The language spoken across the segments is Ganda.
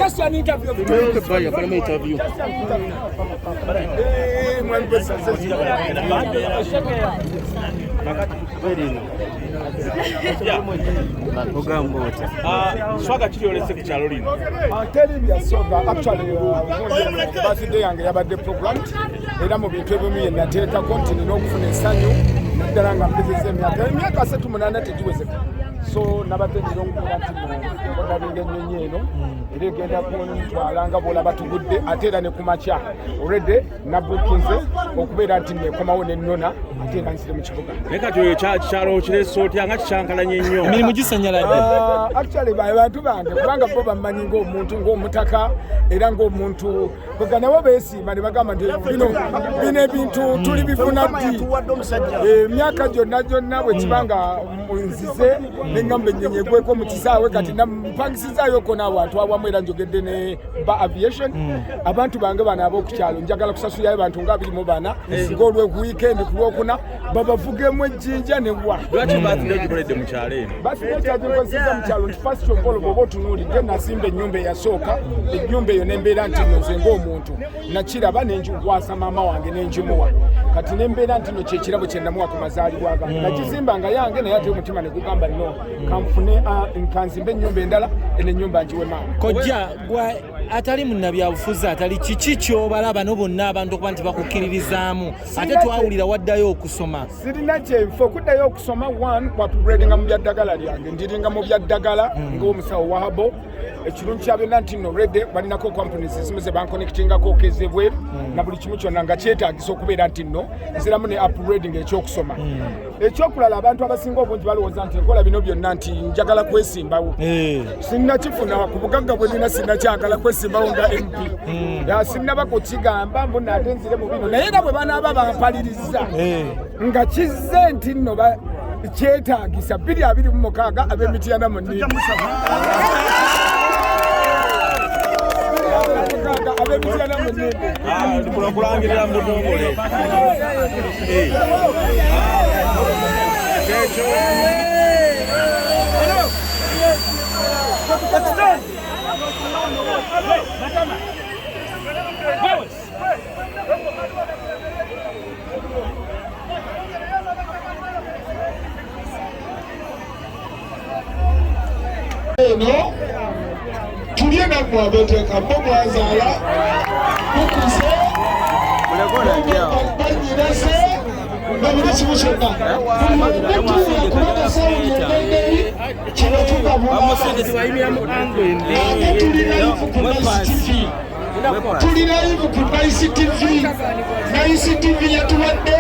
Just an interview. Swaga chiyolese kukyalo lino. Telling you Swaga actually birthday yange yabadde programmed era mu bintu ebimu ye nateeka kontini n'okufuna essanyu naddala nga mpezeza emyaka 3-8 tegiwezeka. So nabadde nirongera nti ndabinga ennyonyi eno era egenda kuntwala nga bw'olaba tugudde ate era ne ku makya already nabukinze okubeera nti nekomawo nennona ate nga nsire mu kibuga. Naye kati oyo kyalo kireese otya nga kikyankalanye nnyo? Emirimu gisanyaladde. Actually bantu bange kubanga bo bammanyi ng'omuntu ng'omutaka era ng'omuntu kwega nabo beesiima ne bagamba nti bino ebintu tuli bifuna ddi emyaka gyonna bwe kibanga nzize n'engamba ennyonyi egweko mu kisaawe kati mpangisizzaayoko n'abantu awamu era njogedde ne ba aviation abantu bange bano ab'okukyalo njagala kusasulayo bantu nga 24 ng'olweweekend ku lwokuna babavugemu ejjinja ne wa. Lwaki birthday gikoledde mu kyalo eno? Birthday kyagikozesezza mu kyalo nti first of all bw'oba otunuulidde nasimba ennyumba eyasooka ennyumba eyo nembeera nti nze ng'omuntu nakiraba nenjikwasa maama wange nenjimuwa kati nembeera nti no kyekirabo kye namuwa ku mazaalibwa gange nakizimba nga yange naye ate omutima ne gugamba no kanfune kanzimbe ennyumba endala ennyumba njiwe maama. Kojja gwe atali munnabyabufuzi atali kiki ky'obala bano bonna abantu okuba nti bakukkiririzaamu ate twawulira waddayo okusoma? Sirina kyenfa okuddayo okusoma kwatuburedinga mu byaddagala lyange ndiringa mu byaddagala ng'omusawo wahabo ekirungi kya byonna nti no redde balinako companies ezimu ze bankonekitingako okezebweru na buli kimu kyonna nga kyetaagisa okubeera nti nno nziramu ne upgrading ekyokusoma. Ekyokulala abantu abasinga obungi balowooza nti enkola bino byonna nti njagala kwesimbawo. Sinnakifuna ku bugagga bwe nina sinnakyagala kwesimbawo nga MP. Sinnaba kukigamba mbona ate nzire mu bino naye nga bwe banaaba bampaliriza nga kizze nti nno kyetaagisa 2026 ab'Emityana mu Nnindo. Ab'Emityana mu Nnindo. Kulangirira mu butongole. No, tulye nammwe abeeteeka bo mwazaala mukuze banyinase nga buli kimu kyonna mutuula kubanga sawulira engeri kino tugabulaate tuli live ku Nice TV. Nice TV yatuwadde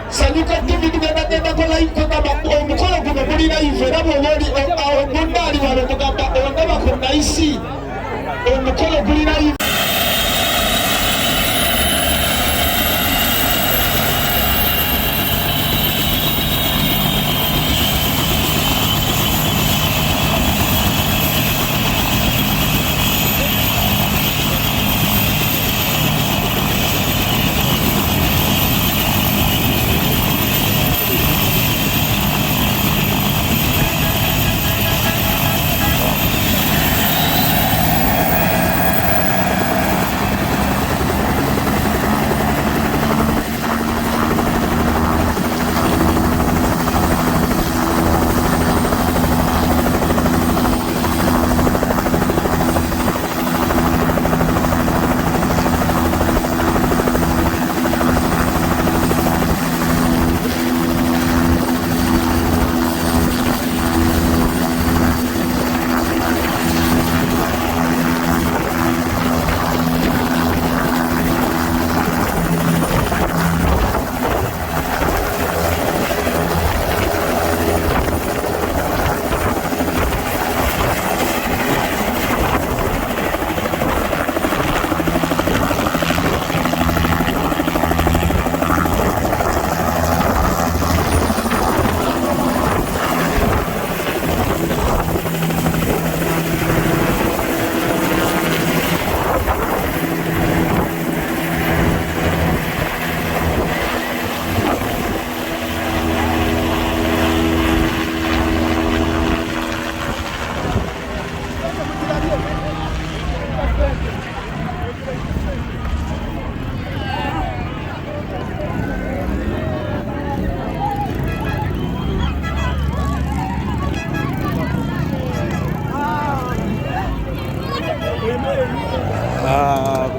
sanyuka TV tugenda kola omukolo guno guli live era bw'oba ali wano mugamba ondaba ku Nice omukolo guli live.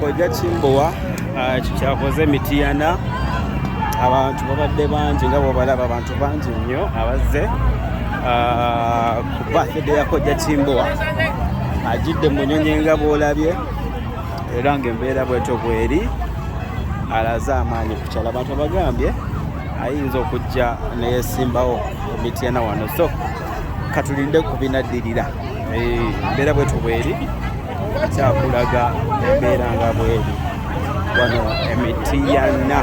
Kojja Kimbowa kyebakoze Mityana. Abantu babadde bangi nga bw'obalaba, abantu bangi nnyo abazze ku birthday ya Kojja Kimbowa. Ajjidde mu nnyonyi nga bw'olabye era ng'embeera bwetyo bweri, alaze amaanyi ku kyalo. Abantu bagambye ayinza okujja neyesimbawo Mityana wano, so katulinde ku binaddirira. Embeera bwetyo bweri, kyakulaga embeera nga bweri wano Mityana.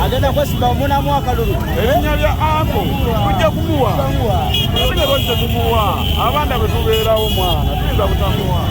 Agenda kwesimba omunamu akalulu. Erinnya lya Anko tujja kumuwa. Tujja kumuwa. Abaana bwe tubeerawo mwana tuyinza butamuwa.